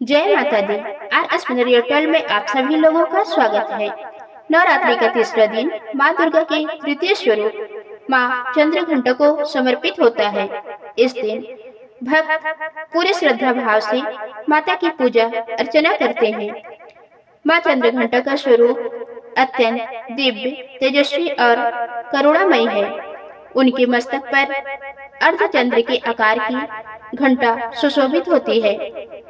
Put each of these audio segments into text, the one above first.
जय माता दी। आज स्पिरिचुअल में आप सभी लोगों का स्वागत है। नवरात्रि का तीसरा दिन माँ दुर्गा के तृतीय स्वरूप माँ चंद्रघंटा को समर्पित होता है। इस दिन भक्त पूरे श्रद्धा भाव से माता की पूजा अर्चना करते हैं। माँ चंद्रघंटा का स्वरूप अत्यंत दिव्य, तेजस्वी और करुणामयी है। उनके मस्तक पर अर्धचंद्र के आकार की घंटा सुशोभित होती है।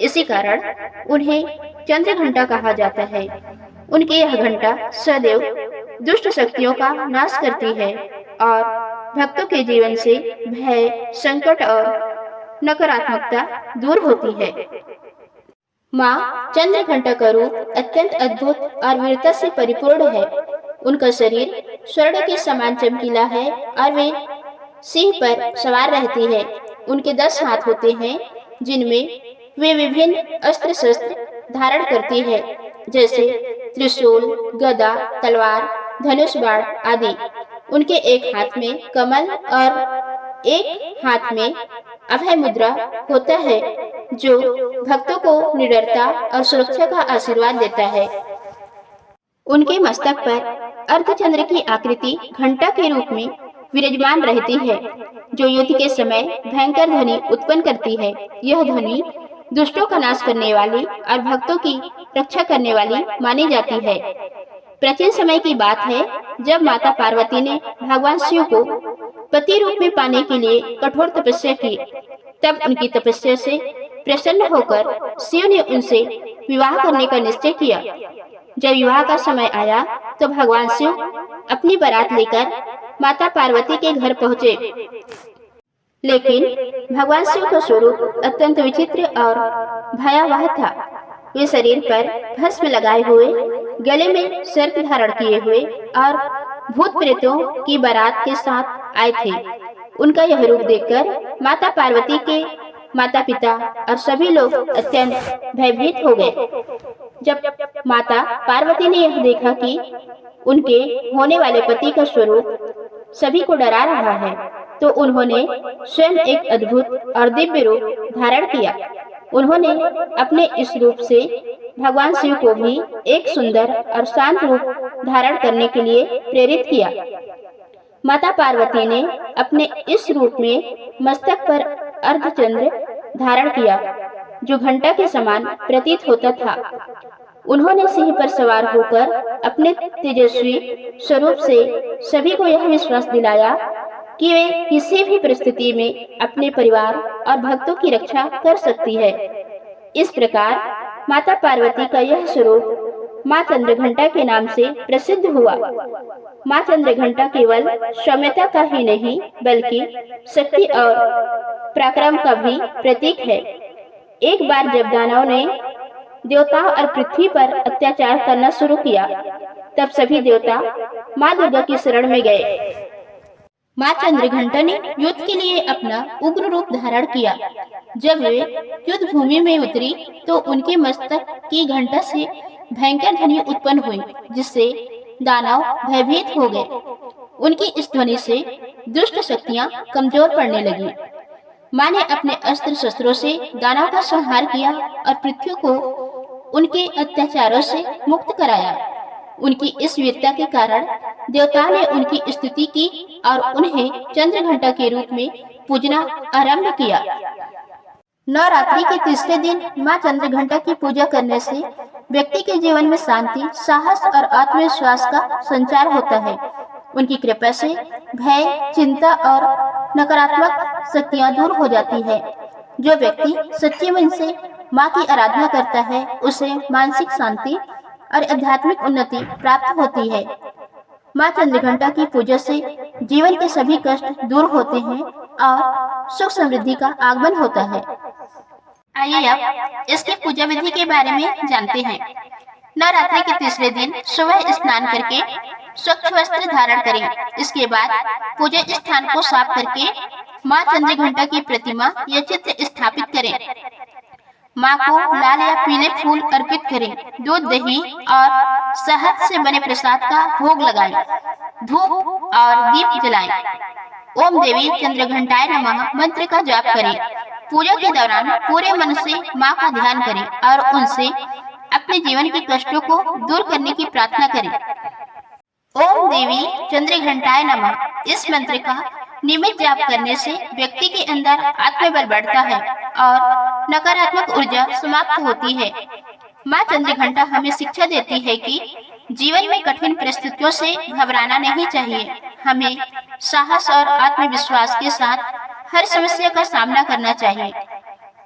इसी कारण उन्हें चंद्र घंटा कहा जाता है। उनकी यह घंटा सदैव दुष्ट शक्तियों का नाश करती है और भक्तों के जीवन से भय, संकट और नकारात्मकता दूर होती है। माँ चंद्र घंटा का रूप अत्यंत अद्भुत और वीरता से परिपूर्ण है। उनका शरीर स्वर्ण के समान चमकीला है और वे सिंह पर सवार रहती है। उनके 10 हाथ होते हैं जिनमें वे विभिन्न अस्त्र शस्त्र धारण करती है, जैसे त्रिशूल, गदा, तलवार, धनुष बाण आदि। उनके एक हाथ में कमल और एक हाथ में अभय मुद्रा होता है, जो भक्तों को निडरता और सुरक्षा का आशीर्वाद देता है। उनके मस्तक पर अर्धचंद्र की आकृति घंटा के रूप में विराजमान रहती है, जो युद्ध के समय भयंकर ध्वनि उत्पन्न करती है। यह ध्वनि दुष्टों का नाश करने वाली और भक्तों की रक्षा करने वाली मानी जाती है। प्राचीन समय की बात है, जब माता पार्वती ने भगवान शिव को पति रूप में पाने के लिए कठोर तपस्या की, तब उनकी तपस्या से प्रसन्न होकर शिव ने उनसे विवाह करने का निश्चय किया। जब विवाह का समय आया तो भगवान शिव अपनी बारात लेकर माता पार्वती के घर पहुँचे, लेकिन भगवान शिव का स्वरूप अत्यंत विचित्र और भयावह था। वे शरीर पर भस्म लगाए हुए, गले में सर्प धारण किए हुए और भूत प्रेतों की बारात के साथ आए थे। उनका यह रूप देखकर माता पार्वती के माता पिता और सभी लोग अत्यंत भयभीत हो गए। जब माता पार्वती ने यह देखा कि उनके होने वाले पति का स्वरूप सभी को डरा रहा है, तो उन्होंने स्वयं एक अद्भुत और दिव्य रूप धारण किया। उन्होंने अपने इस रूप से भगवान शिव को भी एक सुंदर और शांत रूप धारण करने के लिए प्रेरित किया। माता पार्वती ने अपने इस रूप में मस्तक पर अर्धचंद्र धारण किया, जो घंटा के समान प्रतीत होता था। उन्होंने सिंह पर सवार होकर अपने तेजस्वी स्वरूप से सभी को यह विश्वास दिलाया कि वे किसी भी परिस्थिति में अपने परिवार और भक्तों की रक्षा कर सकती है। इस प्रकार माता पार्वती का यह स्वरूप माँ चंद्रघंटा के नाम से प्रसिद्ध हुआ। माँ चंद्रघंटा केवल सौम्यता का ही नहीं, बल्कि शक्ति और पराक्रम का भी प्रतीक है। एक बार जब दानवों ने देवताओं और पृथ्वी पर अत्याचार करना शुरू किया, तब सभी देवता माँ दुर्गा की शरण में गए। माँ चंद्रघंटा ने युद्ध के लिए अपना उग्र रूप धारण किया। जब वे युद्ध भूमि में उतरी तो उनके मस्तक की घंटा से भयंकर ध्वनि उत्पन्न हुई, जिससे दानव भयभीत हो गए। उनकी इस ध्वनि से दुष्ट शक्तियां कमजोर पड़ने लगी। माँ ने अपने अस्त्र शस्त्रों से दानव का संहार किया और पृथ्वी को उनके अत्याचारों से मुक्त कराया। उनकी इस वीरता के कारण देवताओं ने उनकी स्तुति की और उन्हें चंद्रघंटा के रूप में पूजना आरंभ किया। नवरात्रि के तीसरे दिन माँ चंद्रघंटा की पूजा करने से व्यक्ति के जीवन में शांति, साहस और आत्मविश्वास का संचार होता है। उनकी कृपा से भय, चिंता और नकारात्मक शक्तियाँ दूर हो जाती है। जो व्यक्ति सच्चे मन से माँ की आराधना करता है, उसे मानसिक शांति और आध्यात्मिक उन्नति प्राप्त होती है। माँ चंद्रघंटा की पूजा से जीवन के सभी कष्ट दूर होते हैं और सुख समृद्धि का आगमन होता है। आइए अब इसकी पूजा विधि के बारे में जानते हैं। नवरात्रि के तीसरे दिन सुबह स्नान करके स्वच्छ वस्त्र धारण करें। इसके बाद पूजा स्थान को साफ करके माँ चंद्रघंटा की प्रतिमा या चित्र स्थापित करें। माँ को लाल या पीले फूल अर्पित करें। दूध, दही और शहद से बने प्रसाद का भोग लगाएं। धूप और दीप जलाएं। ओम देवी चंद्रघंटाय नमः मंत्र का जाप करें। पूजा के दौरान पूरे मन से माँ का ध्यान करें और उनसे अपने जीवन के कष्टों को दूर करने की प्रार्थना करें। ओम देवी चंद्र घंटाय नमः। इस मंत्र का नियमित जाप करने से व्यक्ति के अंदर आत्मबल बढ़ता है और नकारात्मक ऊर्जा समाप्त होती है। माँ चंद्र घंटा हमें शिक्षा देती है कि जीवन में कठिन परिस्थितियों से घबराना नहीं चाहिए। हमें साहस और आत्मविश्वास के साथ हर समस्या का सामना करना चाहिए।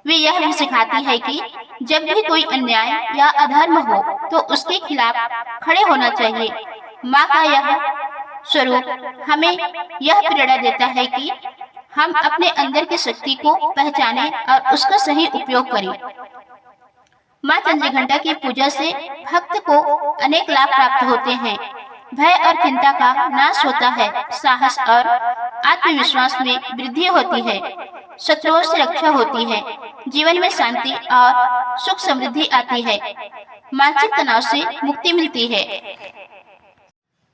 वे यह भी सिखाती है कि जब भी कोई अन्याय या अधर्म हो तो उसके खिलाफ खड़े होना चाहिए। माँ का यह स्वरूप हमें यह प्रेरणा देता है कि हम अपने अंदर की शक्ति को पहचानें और उसका सही उपयोग करें। माँ चंद्रघंटा की पूजा से भक्त को अनेक लाभ प्राप्त होते हैं। भय और चिंता का नाश होता है, साहस और आत्मविश्वास में वृद्धि होती है, शत्रुओं से रक्षा होती है, जीवन में शांति और सुख समृद्धि आती है, मानसिक तनाव से मुक्ति मिलती है।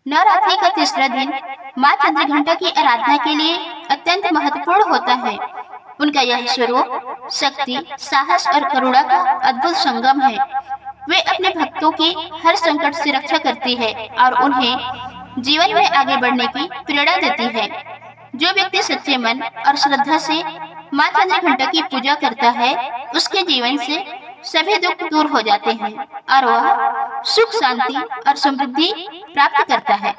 नवरात्रि का तीसरा दिन माँ चंद्रघंटा की आराधना के लिए अत्यंत महत्वपूर्ण होता है। उनका यह स्वरूप शक्ति, साहस और करुणा का अद्भुत संगम है। वे अपने भक्तों की हर संकट से रक्षा करती है और उन्हें जीवन में आगे बढ़ने की प्रेरणा देती है। जो व्यक्ति सच्चे मन और श्रद्धा से माँ चंद्रघंटा की पूजा करता है, उसके जीवन से सभी दुख दूर हो जाते हैं और वह सुख, शांति और समृद्धि प्राप्त करता है।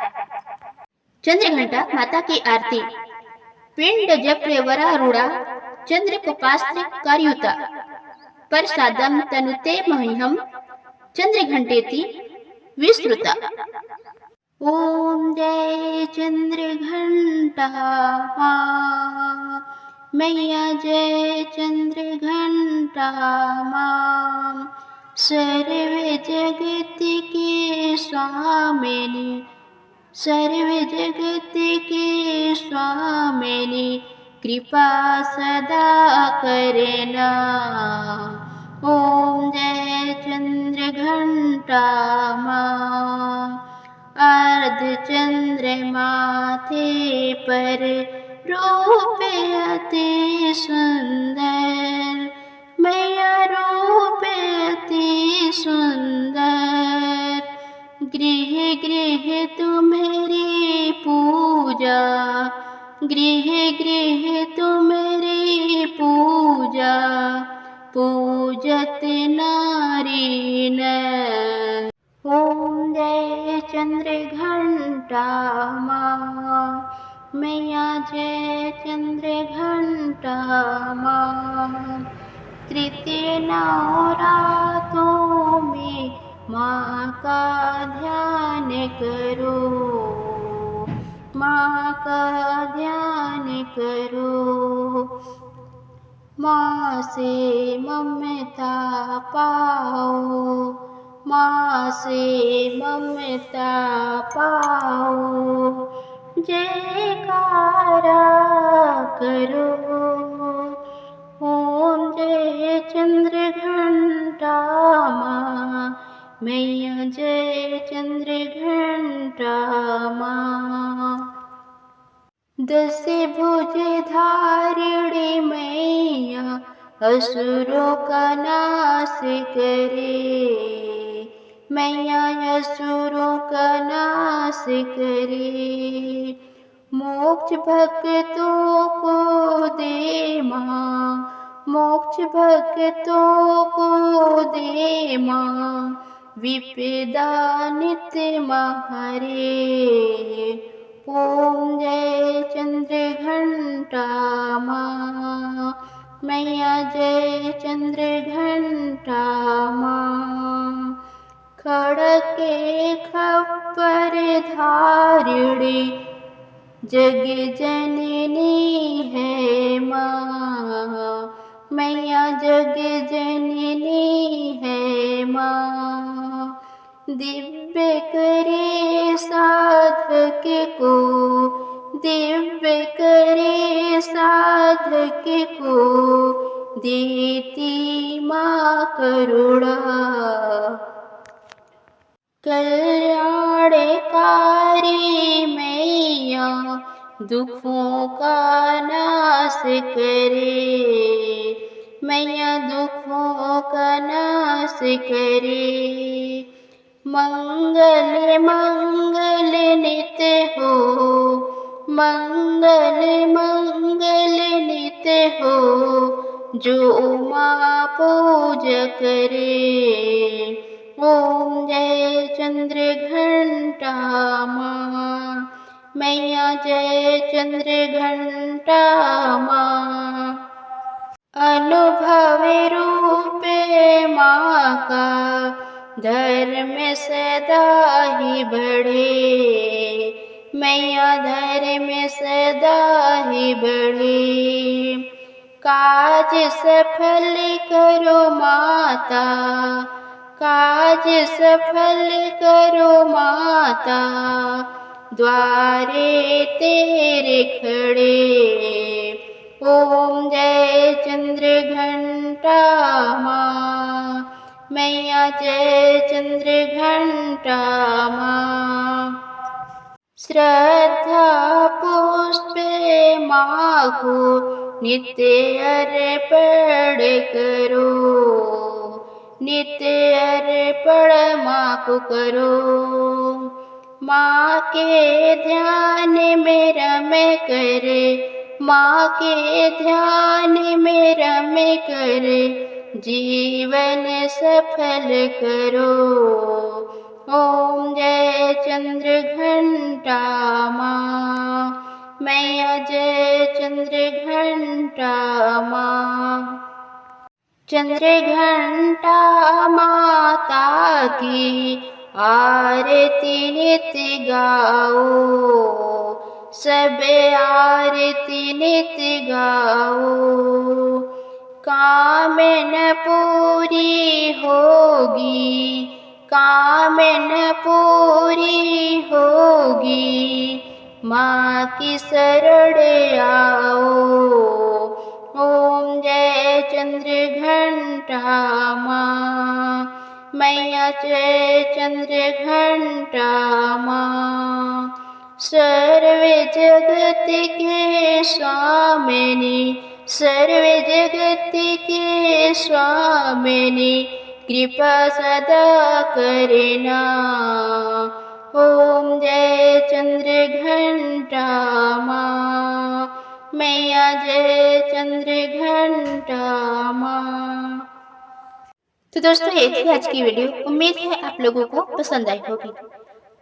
चंद्रघंटा माता की आरती। पिंड जप वरारूढ़ा चंद्र कपास्त्र कार्युता प्रसादम तनुते मह्यम चंद्र घंटेति विस्तृता। ओम जय चंद्र घंटा मां, मैया जय चंद्र घंटा मां, सर्व जगत के स्वामिनी, सर्व जगत के स्वामिनी, कृपा सदा करना। ओम जय चंद्र घंटा मां, अर्ध चंद्र माथे पर रूप अति सुंदर, मैया रूप अति सुंदर, गृह गृह तुम्हारी पूजा, गृह गृह तुम्हारी पूजा, पूजत नारी नर। ओम जय चंद्र घंटा मां, मैया जय चंद्र घंटा मां, तृतीय नवरात्रों में माँ का ध्यान करो, माँ का ध्यान करो, माँ से ममता पाओ, माँ से ममता पाओ, जयकारा करो। ओम जय चंद्र घंटा मां, मैया जय चंद्र घंटा मां, दस भुज धारिणी मैया असुरों का नाश करे, मैया असुरों का नाश करे, मोक्ष भक्तों को दे माँ, मोक्ष भक्तों को दे माँ, विपदा नित्य महारे। ओम जय चंद्र घंटा मां, मैया जय चंद्र घंटा मां, खड़के खप्पर धारिणी जग जननी है माँ, मैया जग जननी है माँ, दिव्य करे साधक को, दिव्य करे साधक को, देती माँ करुणा, कल्याणकारी मैया दुखों का नाश करे, मैया दुखों का नाश करे। मंगल मंगल नित्य हो, मंगल मंगल नित्य हो, जो माँ पूजा करे। ओम जय चंद्र घंटा माँ, मैया जय चंद्र घंटा माँ। अनुभव रूपे माँ का धर्म सदा ही बढ़े, मैया धर्म सदा ही बढ़े। काज सफल करो माता, काज सफल करो माता, द्वारे तेरे खड़े। ओम जय चंद्र घंटा माँ, मैया जय चंद्र घंटा माँ। श्रद्धा पुष्पे माँ को नित्य अर्पण करो, नित्य अर्पण माँ को करो। माँ के ध्यान में रम करे, माँ के ध्यान में रम करे, जीवन सफल करो। ओम जय चंद्र घंटा माँ, मैया जय चंद्र घंटा माँ। चंद्र घंटा माता की आरती नित्य गाओ, सब आरती नित्य गाओ। कामना पूरी होगी, कामना पूरी होगी, माँ की शरण आओ। ओम जय चंद्र घंटा माँ, मैया जय चंद्र घंटा माँ। सर्व जगत के स्वामिनी, सर्व जगत के स्वामिनी, कृपा सदा करना। ओम जय चंद्र घंटा माँ, मैया जय चंद्र घंटा माँ। तो दोस्तों ये थी आज की वीडियो। उम्मीद है आप लोगों को पसंद आई होगी।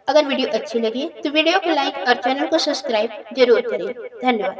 अगर वीडियो अच्छी लगी तो वीडियो को लाइक और चैनल को सब्सक्राइब जरूर करें। धन्यवाद।